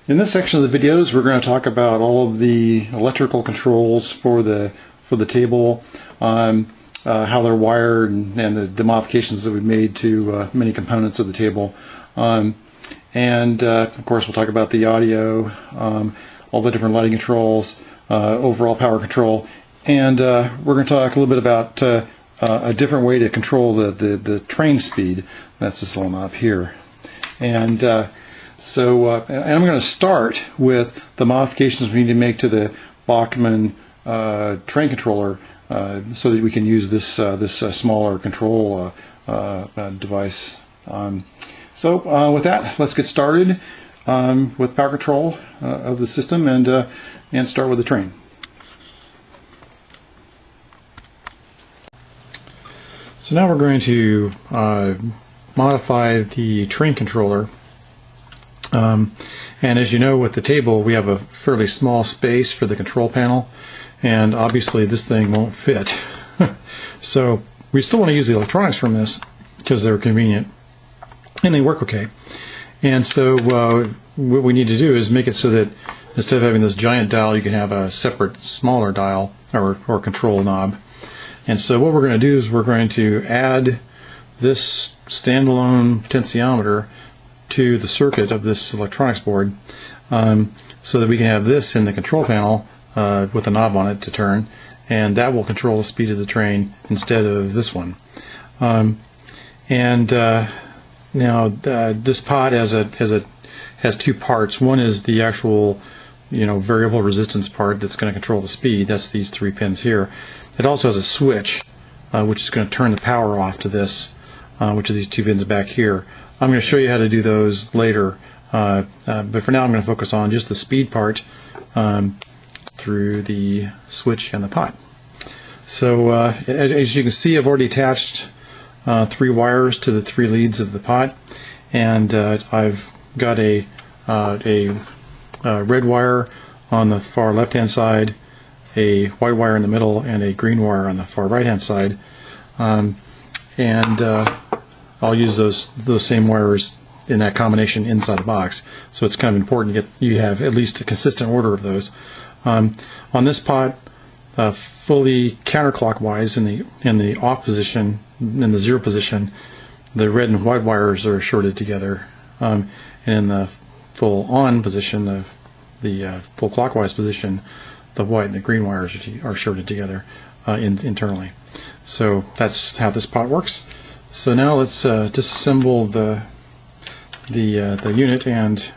In this section of the videos, we're going to talk about all of the electrical controls for the table, how they're wired, and the modifications that we've made to many components of the table. Of course, we'll talk about the audio, all the different lighting controls, overall power control, and we're going to talk a little bit about a different way to control the train speed. That's this little knob here. And I'm going to start with the modifications we need to make to the Bachmann train controller so that we can use this smaller control device. With that, let's get started with power control of the system and start with the train. So now we're going to modify the train controller. And as you know, with the table we have a fairly small space for the control panel, and obviously this thing won't fit. So we still want to use the electronics from this because they're convenient and they work okay. And so what we need to do is make it so that instead of having this giant dial, you can have a separate smaller dial or control knob. And so what we're going to do is we're going to add this standalone potentiometer to the circuit of this electronics board, so that we can have this in the control panel with a knob on it to turn, and that will control the speed of the train instead of this one. Now this pod has two parts. One is the actual variable resistance part that's going to control the speed. That's these 3 pins here. It also has a switch which is going to turn the power off to this, which are these 2 pins back here. I'm going to show you how to do those later, but for now I'm going to focus on just the speed part through the switch and the pot. So as you can see, I've already attached 3 wires to the 3 leads of the pot, and I've got a red wire on the far left hand side, a white wire in the middle, and a green wire on the far right hand side. I'll use those same wires in that combination inside the box. So it's kind of important you have at least a consistent order of those. On this pot, fully counterclockwise in the off position, in the 0 position, the red and white wires are shorted together, and in the full on position, the full clockwise position, the white and the green wires are shorted together internally. So that's how this pot works. So now let's disassemble the unit and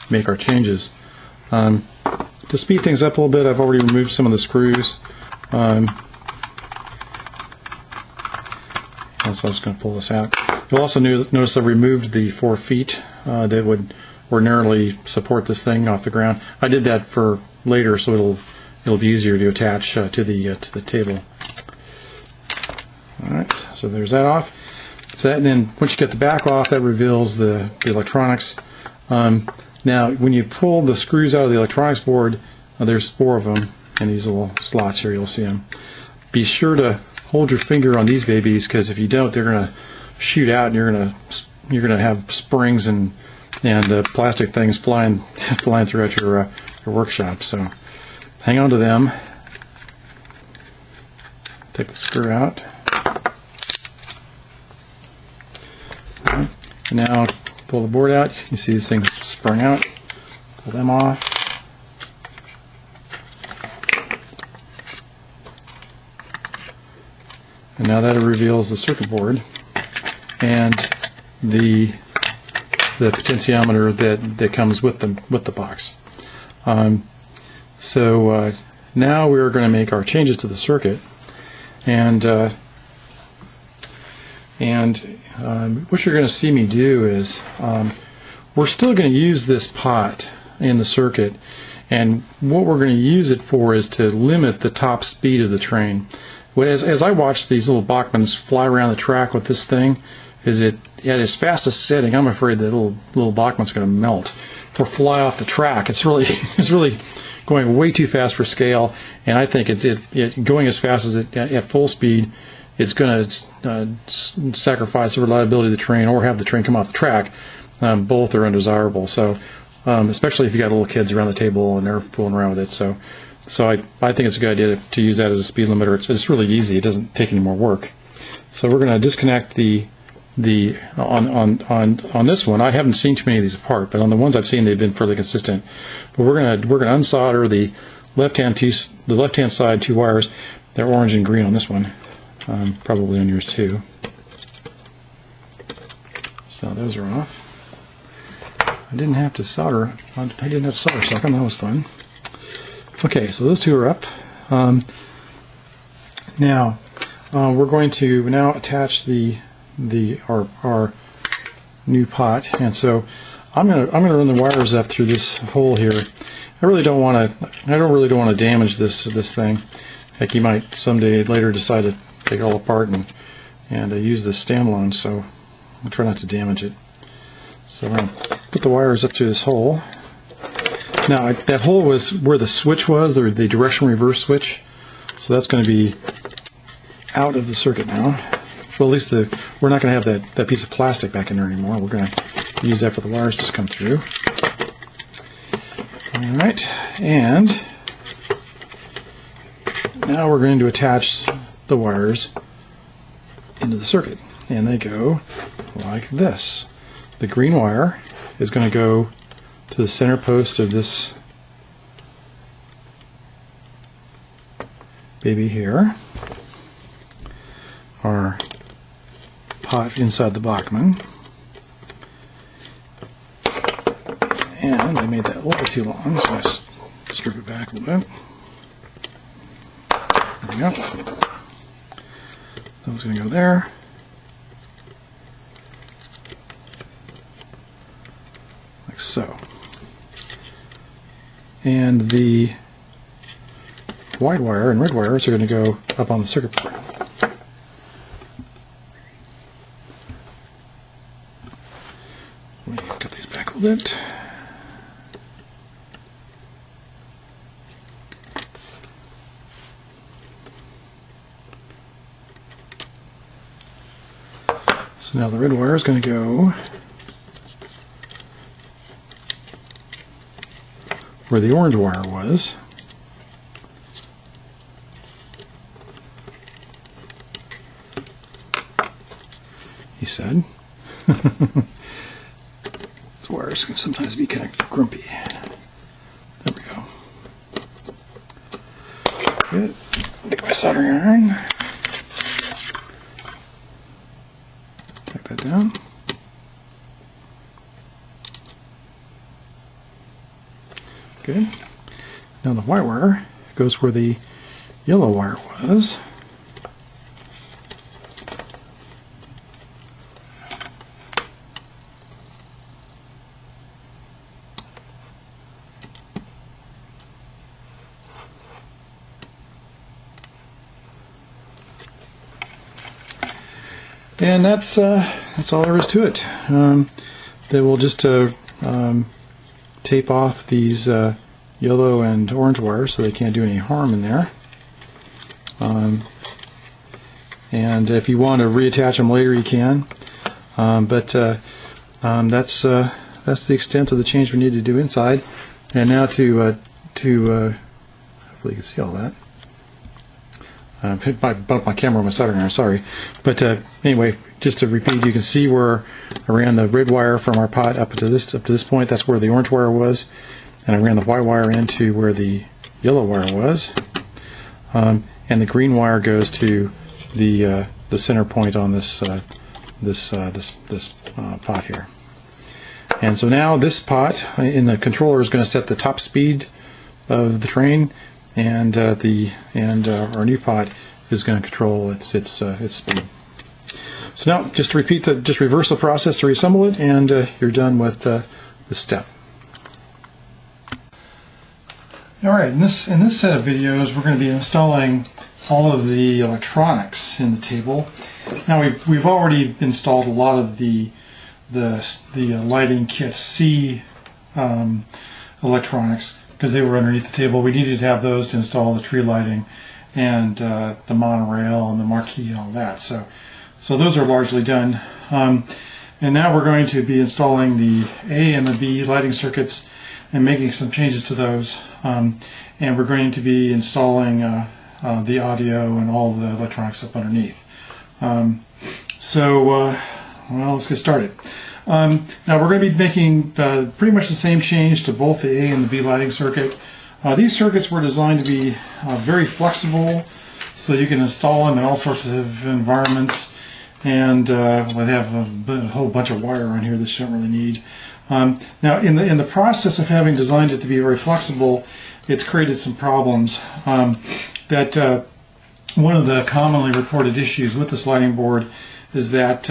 make our changes. To speed things up a little bit, I've already removed some of the screws. And so I'm just going to pull this out. You'll also notice I've removed the 4 feet that would ordinarily support this thing off the ground. I did that for later, so it'll be easier to attach to the table. All right, so there's that off. So and then once you get the back off, that reveals the electronics. Now, when you pull the screws out of the electronics board, there's 4 of them in these little slots here. You'll see them. Be sure to hold your finger on these babies, because if you don't, they're going to shoot out, and you're going to have springs and plastic things flying throughout your workshop. So hang on to them. Take the screw out. And now pull the board out. You see these things sprung out. Pull them off. And now that reveals the circuit board and the potentiometer that comes with the box. Now we're going to make our changes to the circuit, and what you're going to see me do is we're still going to use this pot in the circuit, and what we're going to use it for is to limit the top speed of the train. As I watch these little Bachmanns fly around the track with this thing, at its fastest setting, I'm afraid the little Bachmann's going to melt or fly off the track. It's really going way too fast for scale, and I think it going as fast as at full speed, it's going to sacrifice the reliability of the train or have the train come off the track. Both are undesirable. So especially if you got little kids around the table and they're fooling around with it. So I think it's a good idea to use that as a speed limiter. It's really easy. It doesn't take any more work. So we're going to disconnect on this one. I haven't seen too many of these apart, but on the ones I've seen, they've been fairly consistent. But we're going to unsolder the left-hand side 2 wires. They're orange and green on this one, probably on yours too. So those are off. I didn't have to solder. I didn't have to solder second. That was fun. Okay, so those 2 are up. Now we're going to now attach our new pot, and so I'm gonna run the wires up through this hole here. I really don't want to damage this thing. Heck, you might someday later decide to take it all apart and use this standalone. So I'll try not to damage it. So I'm going to put the wires up through this hole. Now that hole was where the switch was, the direction reverse switch. So that's going to be out of the circuit now. Well, at least we're not going to have that piece of plastic back in there anymore. We're going to use that for the wires to come through. All right, and now we're going to attach the wires into the circuit, and they go like this. The green wire is going to go to the center post of this baby here, our pot inside the Bachmann. And I made that a little too long, so I just strip it back a little bit. There we go. That was going to go there. Like so. And the white wire and red wires are going to go up on the circuit board. Let me cut these back a little bit. So now the red wire is going to go where the orange wire was. He said. These wires can sometimes be kind of grumpy. There we go. Good. Take my soldering iron. Take that down. Good. Now the white wire goes where the yellow wire was. And that's all there is to it. Then we'll just tape off these yellow and orange wires so they can't do any harm in there. And if you want to reattach them later, you can. But that's the extent of the change we need to do inside. And now to hopefully you can see all that. I bumped my camera with my soldering iron, sorry. But anyway, just to repeat, you can see where I ran the red wire from our pot up to this point. That's where the orange wire was, and I ran the white wire into where the yellow wire was. And the green wire goes to the center point on this pot here. And so now this pot in the controller is going to set the top speed of the train, and our new pot is going to control its speed. So now, just to repeat just reverse the process to reassemble it, and you're done with this step. All right, in this set of videos, we're going to be installing all of the electronics in the table. Now we've already installed a lot of the lighting kit C electronics, because they were underneath the table. We needed to have those to install the tree lighting and the monorail and the marquee and all that. So those are largely done. And And now we're going to be installing the A and the B lighting circuits and making some changes to those. And we're going to be installing the audio and all the electronics up underneath. Well, let's get started. Now we're going to be making pretty much the same change to both the A and the B lighting circuit. These circuits were designed to be very flexible, so you can install them in all sorts of environments. And they have a whole bunch of wire on here that you don't really need. Now, in the process of having designed it to be very flexible, it's created some problems. One of the commonly reported issues with this lighting board is that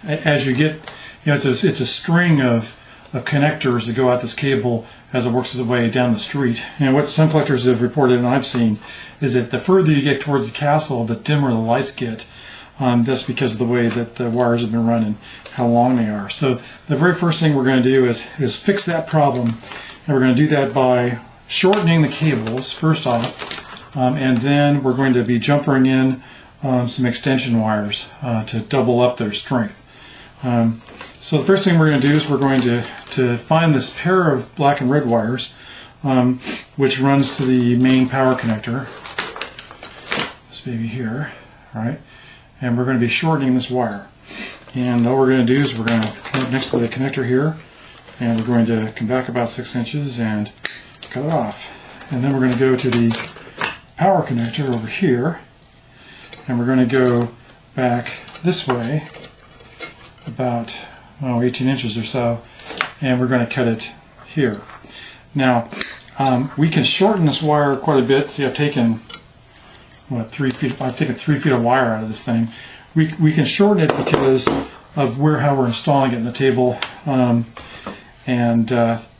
as you get, it's a string of connectors that go out this cable as it works its way down the street. And what some collectors have reported, and I've seen, is that the further you get towards the castle, the dimmer the lights get. That's because of the way that the wires have been run and how long they are. So the very first thing we're going to do is fix that problem, and we're going to do that by shortening the cables first off, and then we're going to be jumpering in some extension wires to double up their strength. So the first thing we're going to do is we're going to find this pair of black and red wires, which runs to the main power connector. This baby here, all right? And we're going to be shortening this wire. And all we're going to do is we're going to come up next to the connector here, and we're going to come back about 6 inches and cut it off. And then we're going to go to the power connector over here, and we're going to go back this way about 18 inches or so, and we're going to cut it here. Now, we can shorten this wire quite a bit. See, I've taken 3 feet. I've taken 3 feet of wire out of this thing. We can shorten it because of how we're installing it in the table, and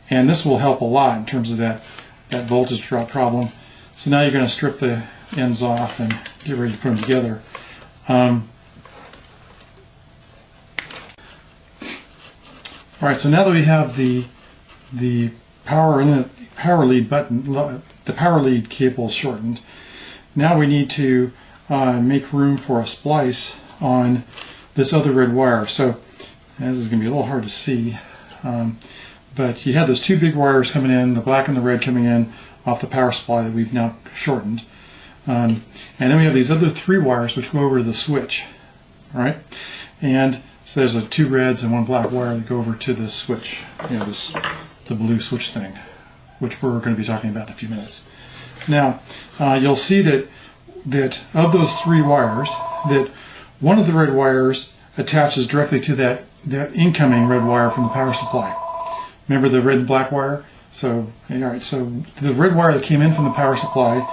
this will help a lot in terms of that voltage drop problem. So now you're going to strip the ends off and get ready to put them together. All right. So now that we have the power lead cable shortened, now we need to make room for a splice on this other red wire. So this is going to be a little hard to see, but you have those two big wires coming in, the black and the red coming in off the power supply that we've now shortened. And then we have these other 3 wires which go over to the switch. All right? And so there's 2 reds and 1 black wire that go over to the switch, the blue switch thing, which we're going to be talking about in a few minutes. Now, you'll see that of those 3 wires, that one of the red wires attaches directly to that incoming red wire from the power supply. Remember the red and black wire? So, all right, so the red wire that came in from the power supply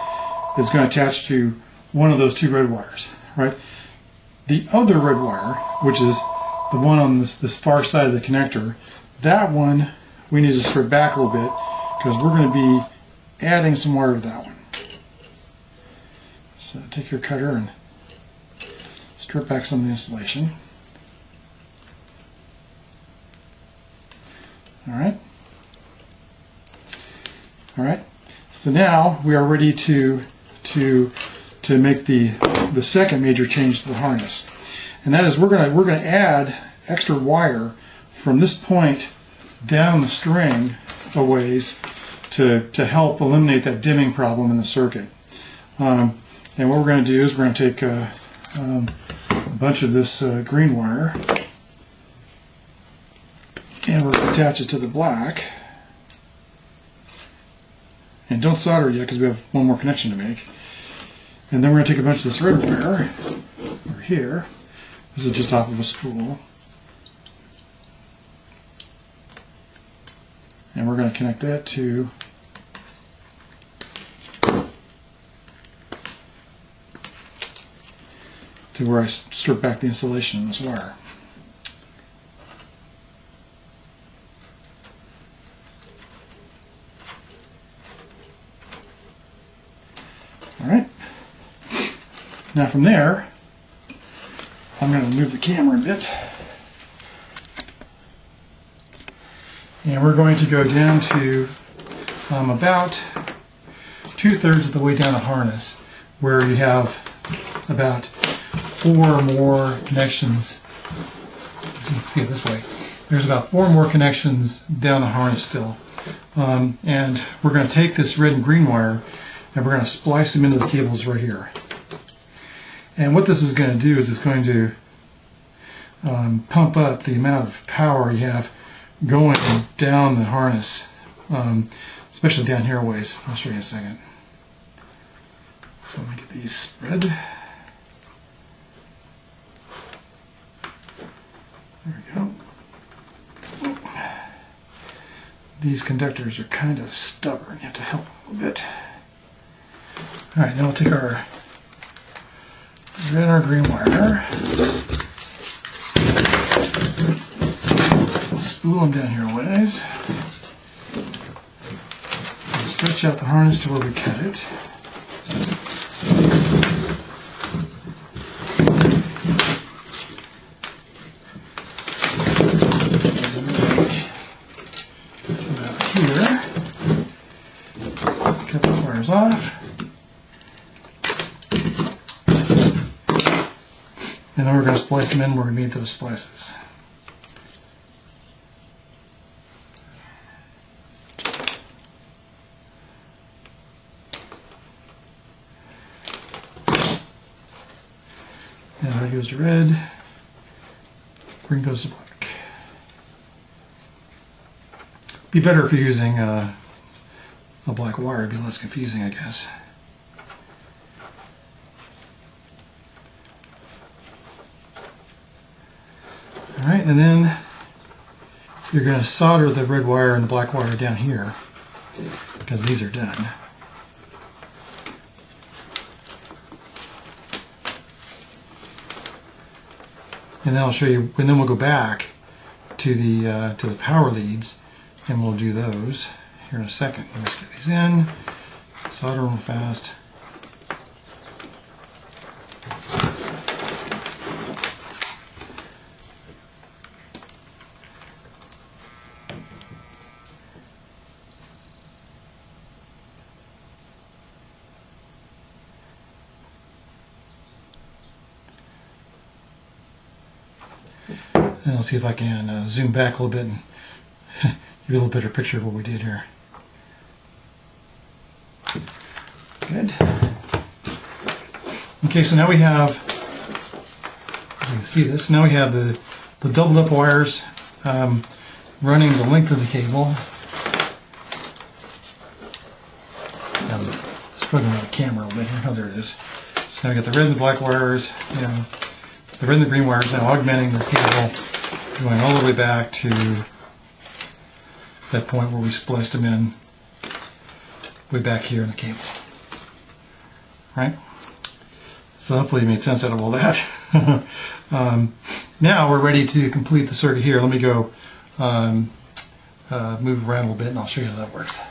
is going to attach to one of those 2 red wires, right? The other red wire, which is the one on this far side of the connector, that one we need to strip back a little bit because we're going to be adding some wire to that one. So take your cutter and strip back some of the insulation. All right. All right. So now we are ready to make the second major change to the harness, and that is we're going to add extra wire from this point down the string a ways to help eliminate that dimming problem in the circuit. And what we're going to do is we're going to take a bunch of this green wire and we're going to attach it to the black. And don't solder yet because we have one more connection to make. And then we're going to take a bunch of this red wire over here. This is just off of a spool. And we're going to connect that to where I strip back the insulation in this wire. Alright. Now from there, I'm going to move the camera a bit. And we're going to go down to about 2/3 of the way down the harness, where you have about 4 or more connections see it this way. There's about 4 more connections down the harness still. And we're going to take this red and green wire and we're going to splice them into the cables right here. And what this is going to do is it's going to pump up the amount of power you have going down the harness, especially down here a ways. I'll show you in a second. So let me get these spread. There we go. These conductors are kind of stubborn. You have to help them a little bit. Alright, now we'll take our red and our green wire. We'll spool them down here a ways. We'll stretch out the harness to where we cut it. Off, and then we're going to splice them in where we made those splices. And red goes to red, green goes to black. Be better if you're using a black wire, it'd be less confusing, I guess. Alright, and then you're going to solder the red wire and the black wire down here because these are done. And then I'll show you, and then we'll go back to the power leads and we'll do those here in a second. Let me just get these in, solder them fast. And I'll see if I can zoom back a little bit and give you a little better picture of what we did here. Good. Okay, so now we have, you can see this, now we have the doubled up wires running the length of the cable. I'm struggling with the camera a little bit here. Oh, there it is. So now we got the red and the black wires, the red and the green wires now augmenting this cable, going all the way back to that point where we spliced them in way back here in the cable. Right? So hopefully you made sense out of all that. Now we're ready to complete the circuit here. Let me go move around a little bit and I'll show you how that works.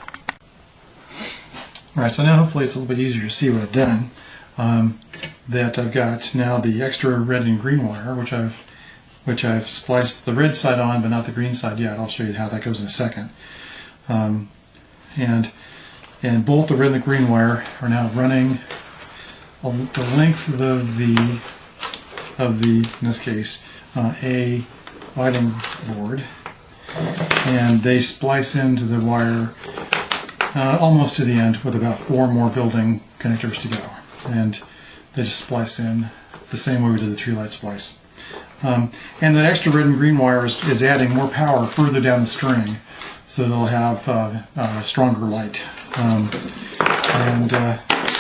Alright, so now hopefully it's a little bit easier to see what I've done. That I've got now the extra red and green wire, which I've spliced the red side on but not the green side yet. I'll show you how that goes in a second. And both the red and the green wire are now running the length of the in this case A lighting board, and they splice into the wire almost to the end with about 4 more building connectors to go, and they just splice in the same way we did the tree light splice. And the extra red and green wire is adding more power further down the string, so they'll have stronger light.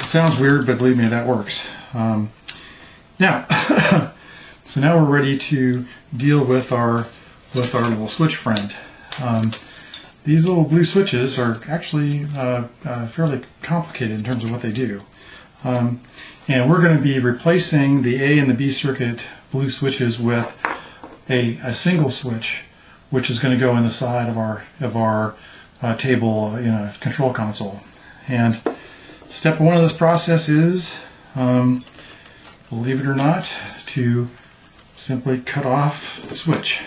It sounds weird, but believe me, that works. Now, so now we're ready to deal with our little switch friend. These little blue switches are actually fairly complicated in terms of what they do. And we're going to be replacing the A and the B circuit blue switches with a single switch, which is going to go in the side of our table control console. And step 1 of this process is, believe it or not, to simply cut off the switch.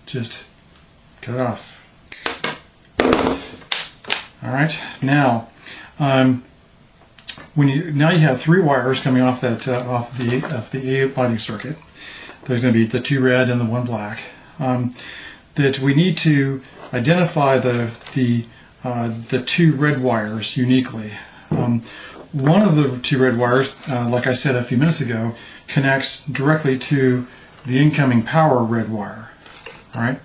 Just cut it off. All right. Now, now you have 3 wires coming off that off the A lighting circuit. there's going to be the 2 red and the 1 black. That we need to identify the 2 red wires uniquely. One of the 2 red wires, like I said a few minutes ago, connects directly to the incoming power red wire. All right,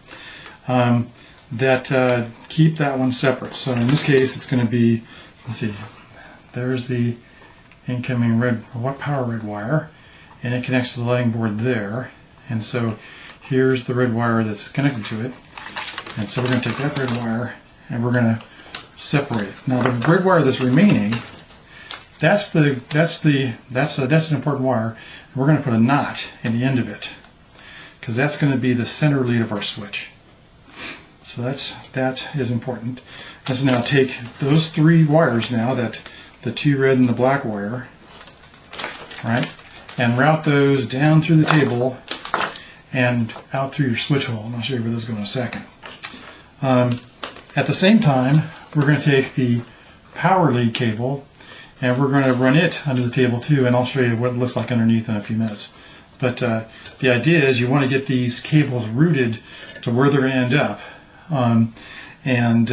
keep that one separate. So in this case, it's going to be, let's see, there's the incoming power red wire, and it connects to the lighting board there. And so here's the red wire that's connected to it. And so we're going to take that red wire and we're going to separate it. Now the red wire that's remaining, that's an important wire. And we're going to put a knot in the end of it, because that's going to be the center lead of our switch. So that is important. Let's now take those 3 wires now, the 2 red and the black wire, right, and route those down through the table and out through your switch hole. And I'll show you where those go in a second. At the same time, we're going to take the power lead cable and we're going to run it under the table too, and I'll show you what it looks like underneath in a few minutes. But the idea is you want to get these cables routed to where they're going to end up, and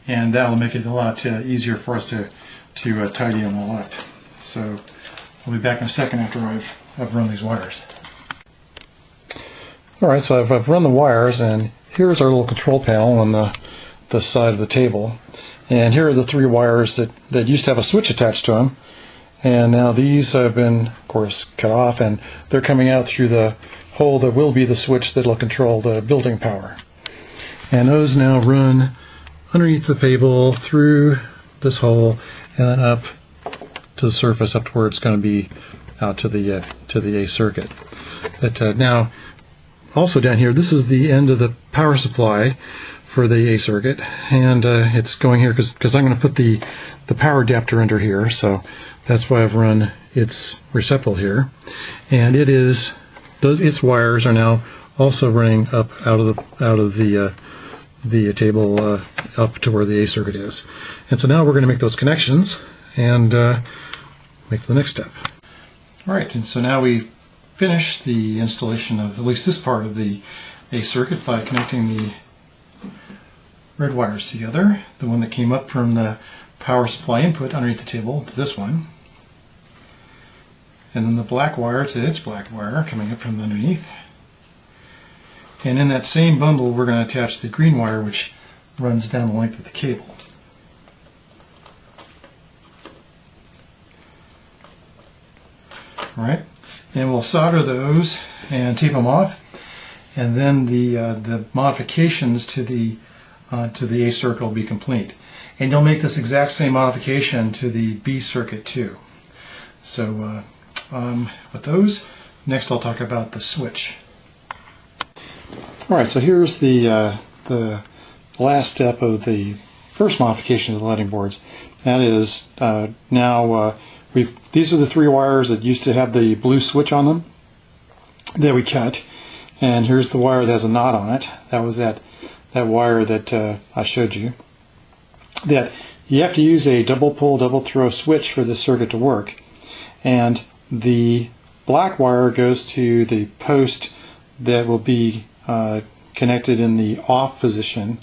that'll make it a lot easier for us to tidy them all up. So I'll be back in a second after I've run these wires. All right, so I've run the wires, and here's our little control panel on the side of the table. And here are the 3 wires that used to have a switch attached to them. And now these have been, of course, cut off, and they're coming out through the hole that will be the switch that will control the building power. And those now run underneath the table, through this hole, and then up to the surface, up to where it's going to be out to the A circuit. But now, also down here, this is the end of the power supply for the A circuit, and it's going here because I'm going to put the power adapter under here, so that's why I've run its receptacle here. And its wires are now also running up out of the table up to where the A circuit is. And so now we're going to make those connections and make the next step. All right, and so now we've finished the installation of at least this part of the A circuit by connecting the red wires together, the one that came up from the power supply input underneath the table to this one, and then the black wire to its black wire coming up from underneath. And in that same bundle we're going to attach the green wire, which runs down the length of the cable. Alright, and we'll solder those and tape them off, and then the modifications to the A circuit will be complete. And you'll make this exact same modification to the B circuit too. So with those, next I'll talk about the switch. Alright, so here's the last step of the first modification of the lighting boards. That is, these are the 3 wires that used to have the blue switch on them that we cut, and here's the wire that has a knot on it. That was that wire that I showed you. That you have to use a double pull, double throw switch for this circuit to work, and the black wire goes to the post that will be connected in the off position.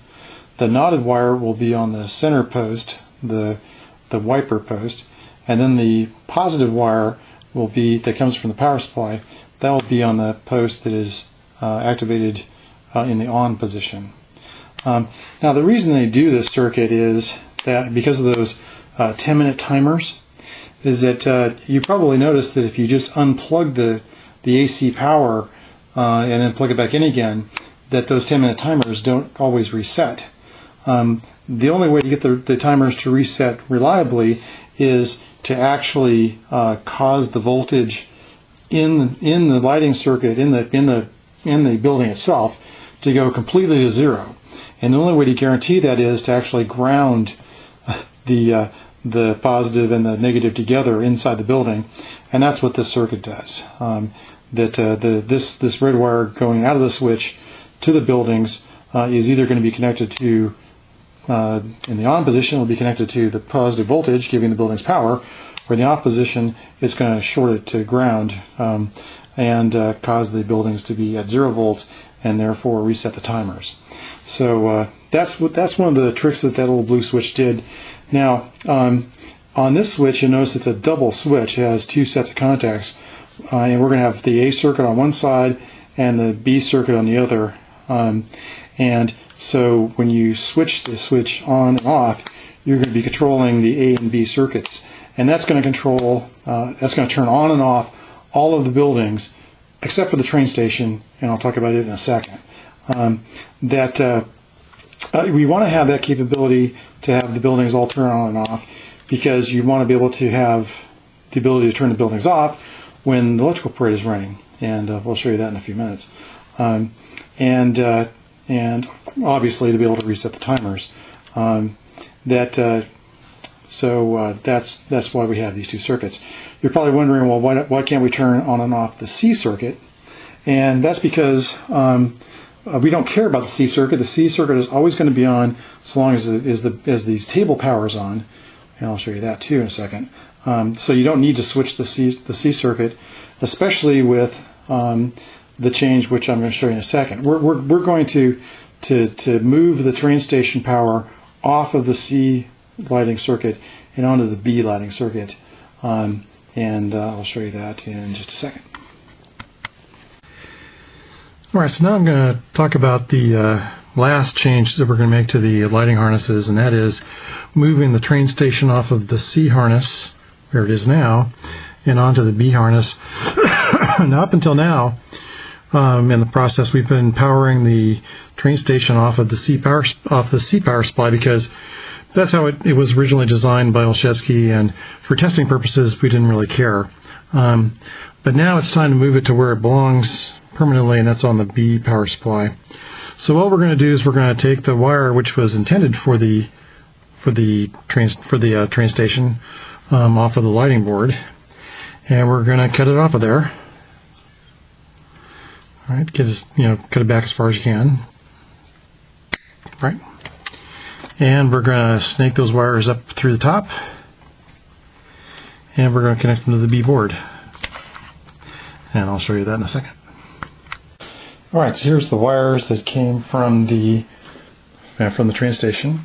The knotted wire will be on the center post, the wiper post, and then the positive wire will be, that comes from the power supply, that will be on the post that is activated in the on position. Now the reason they do this circuit is that because of those 10-minute timers, is that you probably noticed that if you just unplug the AC power and then plug it back in again, that those 10-minute timers don't always reset. The only way to get the timers to reset reliably is to actually cause the voltage in the lighting circuit in the building itself to go completely to 0. And the only way to guarantee that is to actually ground the positive and the negative together inside the building, and that's what this circuit does. This red wire going out of the switch to the buildings is either going to be connected to, in the on position, will be connected to the positive voltage, giving the buildings power, or in the off position, it's going to short it to ground, and cause the buildings to be at 0 volts and therefore reset the timers. So that's one of the tricks that little blue switch did. Now on this switch, you'll notice it's a double switch. It has 2 sets of contacts, and we're going to have the A circuit on one side and the B circuit on the other. And so when you switch the switch on and off, you're going to be controlling the A and B circuits, and that's going to control, that's going to turn on and off all of the buildings except for the train station, and I'll talk about it in a second. We want to have that capability to have the buildings all turn on and off, because you want to be able to have the ability to turn the buildings off when the electrical parade is running, and we'll show you that in a few minutes. And obviously to be able to reset the timers. That's why we have these 2 circuits. You're probably wondering, well, why can't we turn on and off the C circuit? And that's because we don't care about the C circuit. The C circuit is always going to be on as long as these table power is on, and I'll show you that too in a second. So you don't need to switch the C circuit, especially with the change, which I'm going to show you in a second. We're going to move the train station power off of the C lighting circuit and onto the B lighting circuit, and I'll show you that in just a second. Alright, so now I'm going to talk about the last change that we're going to make to the lighting harnesses, and that is moving the train station off of the C harness, where it is now, and onto the B harness. Now, up until now, in the process, we've been powering the train station off of the C power supply, because that's how it was originally designed by Olszewski, and for testing purposes we didn't really care. But now it's time to move it to where it belongs permanently, and that's on the B power supply. So what we're going to do is we're going to take the wire which was intended for the train station off of the lighting board, and we're going to cut it off of there. All right, cut it back as far as you can. Right, and we're going to snake those wires up through the top, and we're going to connect them to the B board, and I'll show you that in a second. All right, so here's the wires that came from the train station,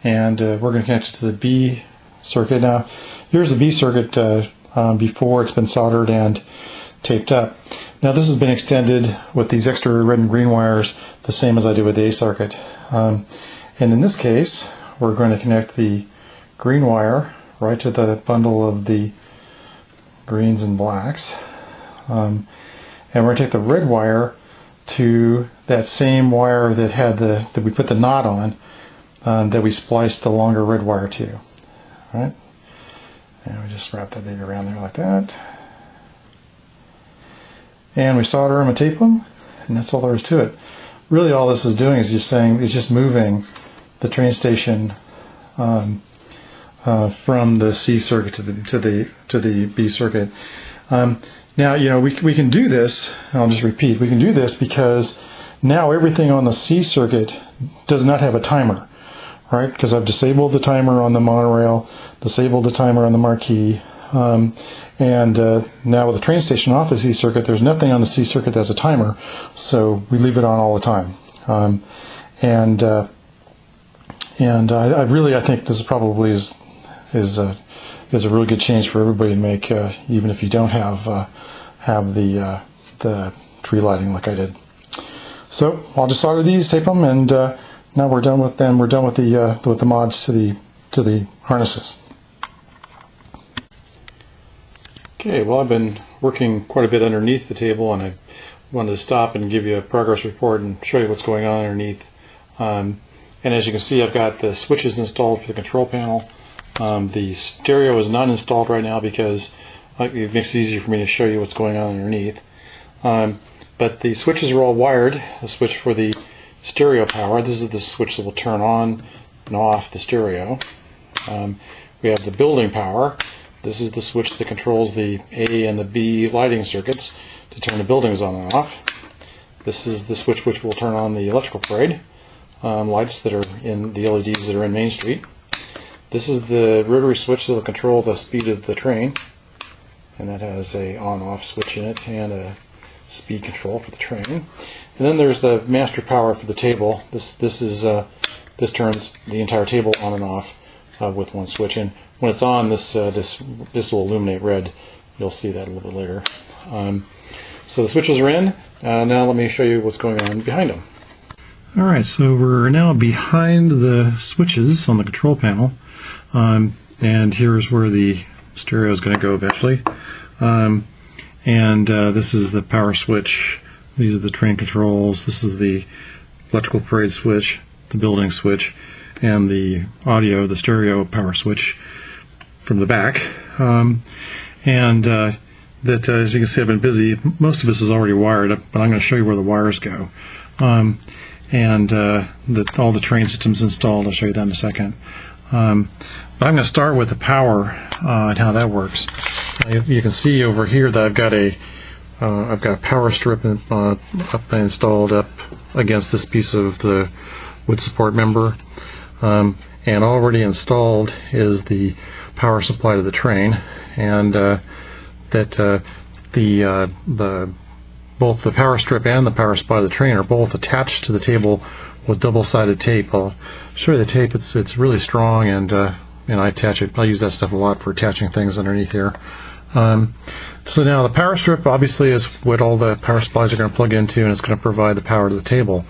and we're going to connect it to the B circuit. Now, here's the B circuit before it's been soldered and taped up. Now, this has been extended with these extra red and green wires, the same as I did with the A circuit. And in this case, we're going to connect the green wire right to the bundle of the greens and blacks, and we're going to take the red wire to that same wire that we put the knot on, that we spliced the longer red wire to. All right, and we just wrap that baby around there like that, and we solder them and tape them, and that's all there is to it. Really, all this is doing is just moving the train station from the C circuit to the B circuit. Now, we can do this, and I'll just repeat, we can do this because now everything on the C circuit does not have a timer, right? Because I've disabled the timer on the monorail, disabled the timer on the marquee, and now with the train station off the C circuit, there's nothing on the C circuit that has a timer, so we leave it on all the time. I think this probably is a really good change for everybody to make, even if you don't have the tree lighting like I did. So I'll just solder these, tape them, and now we're done with them. We're done with the mods to the harnesses. Okay, well, I've been working quite a bit underneath the table, and I wanted to stop and give you a progress report and show you what's going on underneath. And as you can see, I've got the switches installed for the control panel. The stereo is not installed right now because it makes it easier for me to show you what's going on underneath. But the switches are all wired. The switch for the stereo power, this is the switch that will turn on and off the stereo. We have the building power. This is the switch that controls the A and the B lighting circuits to turn the buildings on and off. This is the switch which will turn on the electrical parade lights that are in the LEDs that are in Main Street. This is the rotary switch that will control the speed of the train. and that has a on-off switch in it and a speed control for the train. And then there's the master power for the table. This turns the entire table on and off with one switch. And when it's on, this will illuminate red. You'll see that a little bit later. So the switches are in. Now let me show you what's going on behind them. All right, so we're now behind the switches on the control panel, and here's where the stereo is going to go eventually. This is the power switch. These are the train controls. This is the electrical parade switch, the building switch, and the audio, the stereo power switch from the back. As you can see, I've been busy. Most of this is already wired up, but I'm going to show you where the wires go. All the train systems installed. I'll show you that in a second. But I'm going to start with the power and how that works. You can see over here that I've got a power strip installed up against this piece of the wood support member, and already installed is the power supply to the train, and both the power strip and the power supply to the train are both attached to the table with double-sided tape. I'll show you the tape. It's really strong, and I attach it. I use that stuff a lot for attaching things underneath here. So now the power strip obviously is what all the power supplies are going to plug into, and it's going to provide the power to the table.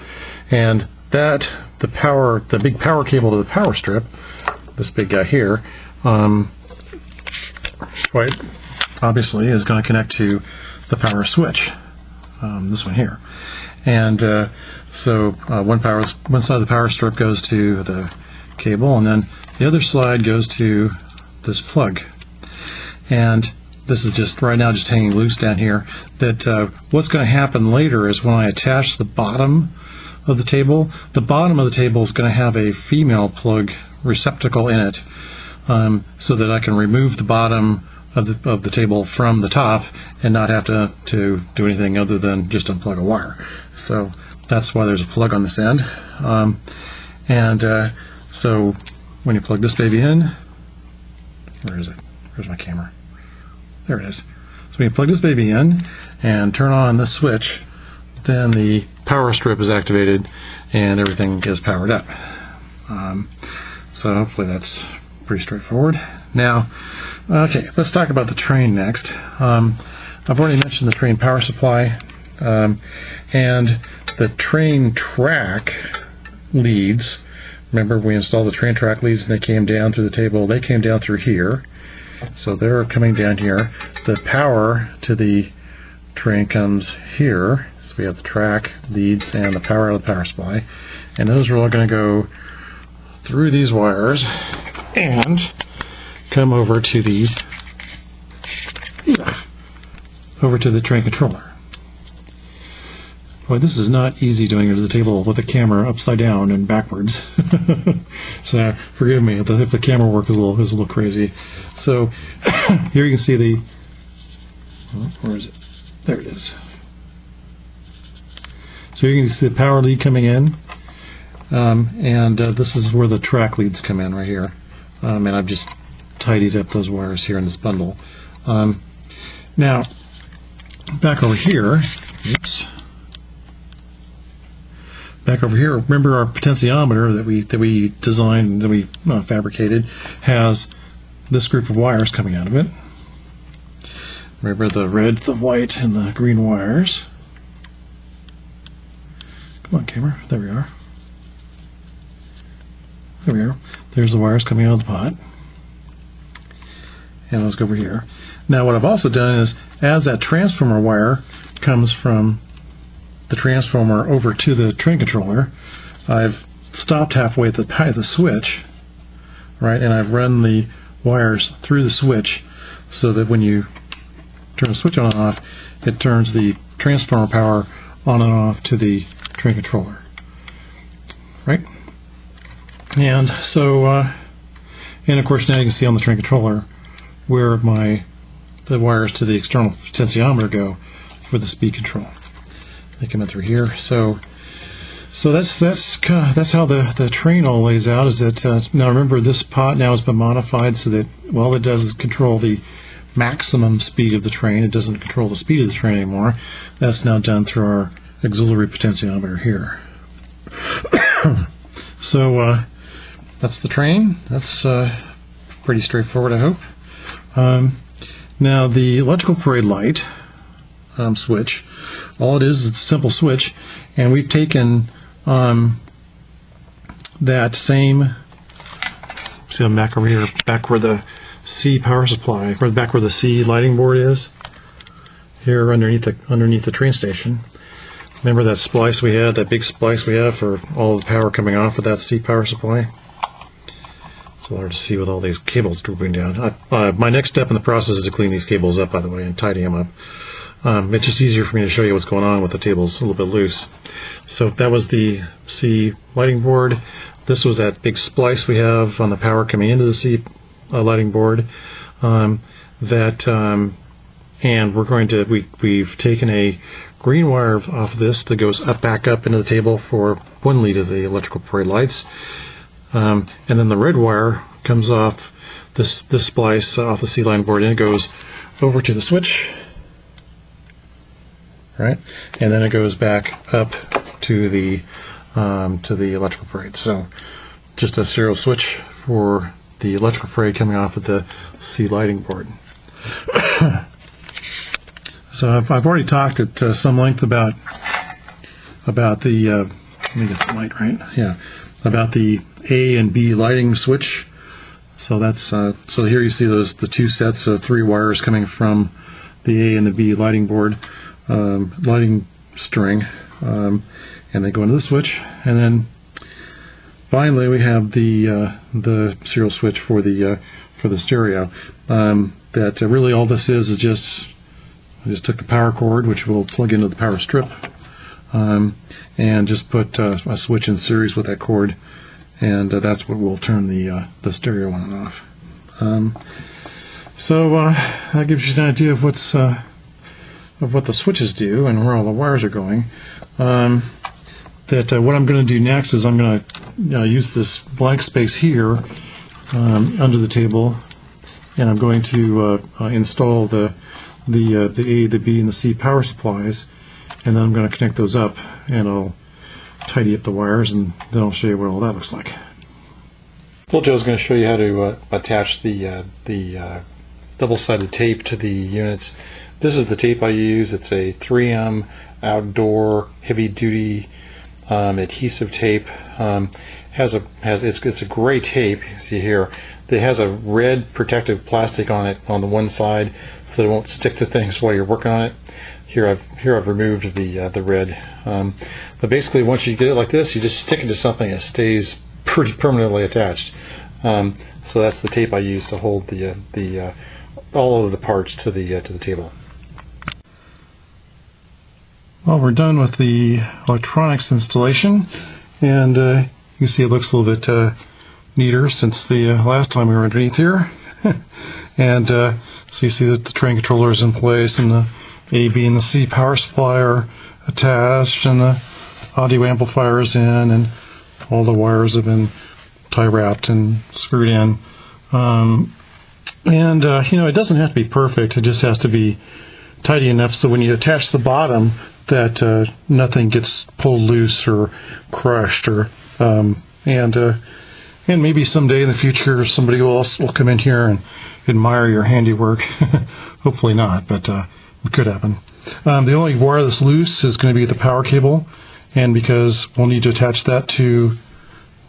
And the big power cable to the power strip, this big guy here, quite obviously is going to connect to the power switch, this one here. And so one side of the power strip goes to the cable, and then the other side goes to this plug. And this is just right now just hanging loose down here. What's going to happen later is when I attach the bottom of the table is going to have a female plug receptacle in it, so that I can remove the bottom of the table from the top and not have to do anything other than just unplug a wire. So that's why there's a plug on this end. So when you plug this baby in, where is it? Where's my camera? There it is. So when you plug this baby in and turn on the switch, then the power strip is activated and everything is powered up. So hopefully that's pretty straightforward. Now, okay, let's talk about the train next. I've already mentioned the train power supply, and the train track leads. Remember, we installed the train track leads and they came down through the table. They came down through here. So they're coming down here. The power to the train comes here. So we have the track leads and the power out of the power supply. And those are all going to go through these wires and come over to the train controller. Boy, this is not easy doing it to the table with the camera upside down and backwards. So forgive me if the camera work is a little crazy. So here you can see the, where is it? There it is. So you can see the power lead coming in, and this is where the track leads come in right here. And I've just tidied up those wires here in this bundle. Now, back over here, oops. Back over here, remember our potentiometer that we designed, that we fabricated, has this group of wires coming out of it. Remember the red, the white, and the green wires. Come on, camera. There we are. There we are. There's the wires coming out of the pot. And let's go over here. Now what I've also done is, as that transformer wire comes from the transformer over to the train controller, I've stopped halfway at the switch, right, and I've run the wires through the switch so that when you turn the switch on and off, it turns the transformer power on and off to the train controller, right? And so, and of course now you can see on the train controller where the wires to the external potentiometer go for the speed control. They come in through here. So that's how the train all lays out. Is that now remember, this pot now has been modified so that all it does is control the maximum speed of the train. It doesn't control the speed of the train anymore. That's now done through our auxiliary potentiometer here. So that's the train. That's pretty straightforward, I hope. Now the electrical parade light switch, all it is a simple switch, and we've taken that same, see I'm back over here, back where the C power supply, or back where the C lighting board is, here underneath the train station. Remember that splice we had, that big splice we have for all the power coming off of that C power supply? It's hard to see with all these cables drooping down. My next step in the process is to clean these cables up, by the way, and tidy them up. It's just easier for me to show you what's going on with the tables a little bit loose. So that was the C lighting board. This was that big splice we have on the power coming into the C lighting board. And we're going to we've taken a green wire off of this that goes back up into the table for one lead of the electrical parade lights. And then the red wire comes off this splice off the C line board, and it goes over to the switch, right? And then it goes back up to the electrical parade. So just a serial switch for the electrical parade coming off of the C lighting board. So I've already talked at some length about the let me get the light right. Yeah. About the A and B lighting switch. So that's so here you see the two sets of 3 wires coming from the A and the B lighting board, lighting string, and they go into the switch. And then finally we have the serial switch for the stereo. That really all this is just I just took the power cord, which will plug into the power strip. And just put a switch in series with that cord, and that's what will turn the stereo on and off. So that gives you an idea of what the switches do and where all the wires are going. What I'm going to do next is I'm going to use this blank space here under the table, and I'm going to install the A, the B, and the C power supplies. And then I'm going to connect those up, and I'll tidy up the wires, and then I'll show you what all that looks like. Well, Joe's going to show you how to attach the double-sided tape to the units. This is the tape I use. It's a 3M outdoor heavy-duty adhesive tape. It's a gray tape. You see here. It has a red protective plastic on it on the one side, so that it won't stick to things while you're working on it. Here I've removed the red, but basically once you get it like this, you just stick it to something that stays pretty permanently attached. So that's the tape I use to hold all of the parts to the table. Well, we're done with the electronics installation, and you can see it looks a little bit neater since the last time we were underneath here. And so you see that the train controller is in place, and the A, B, and the C power supply are attached, and the audio amplifier is in, and all the wires have been tie wrapped and screwed in. It doesn't have to be perfect. It just has to be tidy enough so when you attach the bottom that nothing gets pulled loose or crushed, or and maybe someday in the future somebody else will come in here and admire your handiwork. Hopefully not, but it could happen. The only wire that's loose is going to be the power cable, and because we'll need to attach that to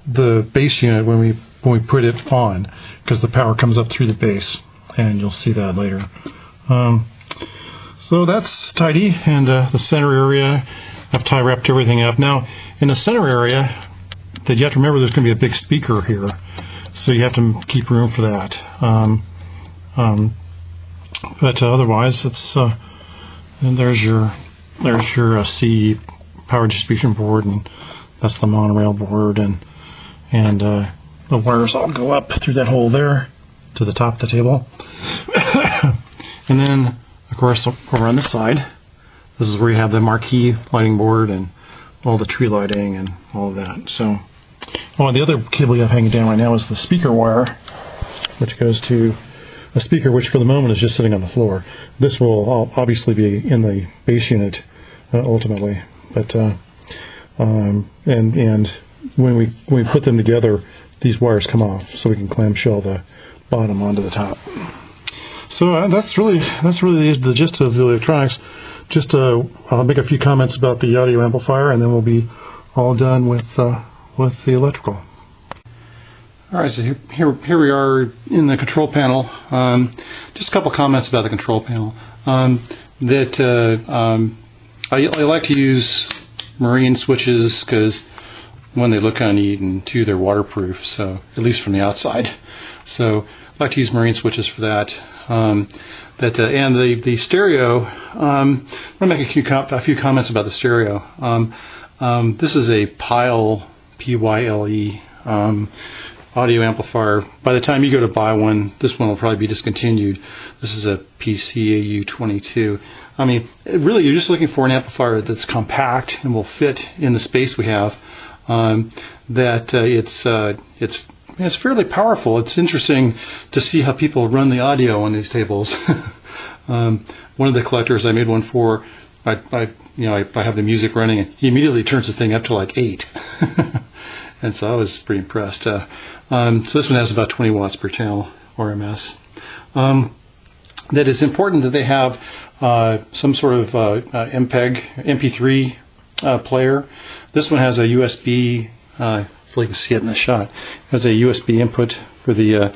the base unit when we put it on, because the power comes up through the base, and you'll see that later. So that's tidy, and the center area, I've tie wrapped everything up. Now in the center area, that you have to remember there's going to be a big speaker here, so you have to keep room for that. But otherwise, it's and there's your C power distribution board, and that's the monorail board, and the wires all go up through that hole there to the top of the table. And then, of course, over on this side, this is where you have the marquee lighting board and all the tree lighting and all of that. So, the other cable you have hanging down right now is the speaker wire, which goes to a speaker which for the moment is just sitting on the floor. This will obviously be in the base unit ultimately, but and when we put them together, these wires come off, so we can clamshell the bottom onto the top. So that's really the gist of the electronics. Just I'll make a few comments about the audio amplifier, and then we'll be all done with the electrical. All right, so here we are in the control panel. Just a couple comments about the control panel. I like to use marine switches because, one, they look kind of neat, and two, they're waterproof, so at least from the outside. So I like to use marine switches for that. And the stereo, I'm going to make a few comments about the stereo. This is a Pyle, P-Y-L-E, audio amplifier. By the time you go to buy one, this one will probably be discontinued. This is a PCAU22. I mean, really, you're just looking for an amplifier that's compact and will fit in the space we have. It's fairly powerful. It's interesting to see how people run the audio on these tables. One of the collectors I made one for, I have the music running, and he immediately turns the thing up to like 8. And so I was pretty impressed. So this one has about 20 watts per channel, RMS. That it's important that they have some sort of MPEG, MP3 player. This one has a USB, hopefully you can see it in the shot, has a USB input for the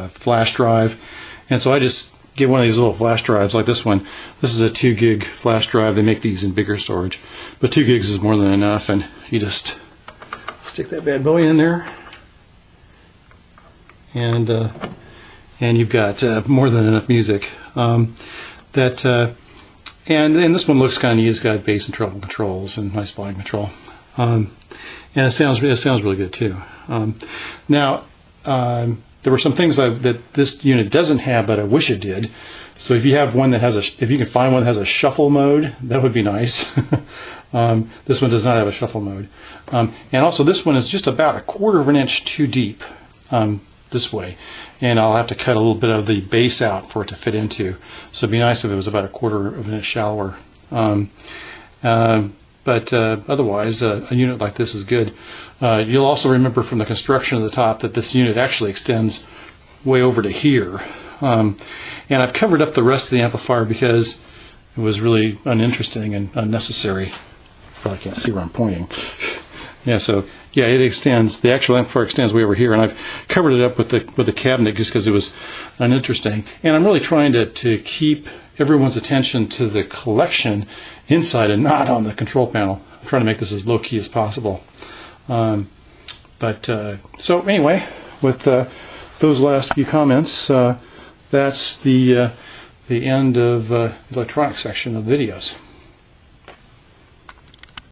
flash drive. And so I just get one of these little flash drives like this one. This is a 2 gig flash drive. They make these in bigger storage, but 2 gigs is more than enough, and you just stick that bad boy in there, and you've got more than enough music. And this one looks kind of neat. It's got bass and treble controls and nice volume control, and it sounds really good too. Now, there were some things that this unit doesn't have that I wish it did. So if you have one that has if you can find one that has a shuffle mode, that would be nice. This one does not have a shuffle mode, and also this one is just about 1/4 of an inch too deep this way, and I'll have to cut a little bit of the base out for it to fit into. So it'd be nice if it was about 1/4 of an inch shallower. But otherwise, a unit like this is good. You'll also remember from the construction of the top that this unit actually extends way over to here. And I've covered up the rest of the amplifier because it was really uninteresting and unnecessary. Probably can't see where I'm pointing. Yeah, so yeah, it extends. The actual amplifier extends way over here, and I've covered it up with the cabinet just because it was uninteresting. And I'm really trying to keep everyone's attention to the collection inside and not on the control panel. I'm trying to make this as low key as possible. So anyway, with those last few comments, that's the end of the electronics section of videos.